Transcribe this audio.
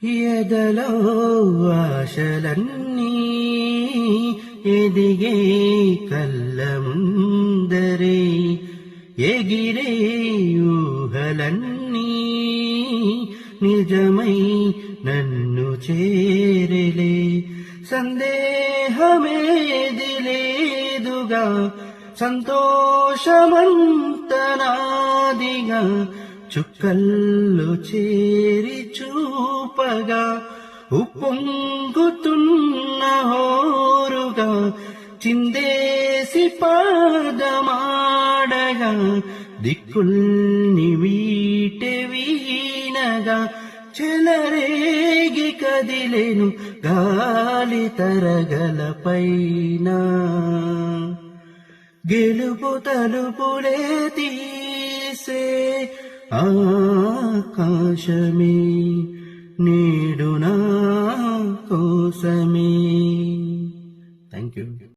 ఎదలో ఆశలన్నీ ఎదిగే కళ్ళ ముందరే ఎగిరే ఊహలన్నీ నిజమై నన్ను చేరలే సందేహమేది లేదుగా సంతోషమంతనాదిగా చుక్కల్లో చేరి చూపగా ఉప్పొంగుతున్న హోరుగా చిందేసి పాదమాడగా దిక్కుల్ని వీటె వీనగా చెలరేగి కదిలేను గాలి తరగలపైన గెలుపు తలుపులే తీసే ఆకాశమే నేడు నా కోసమే. Thank you.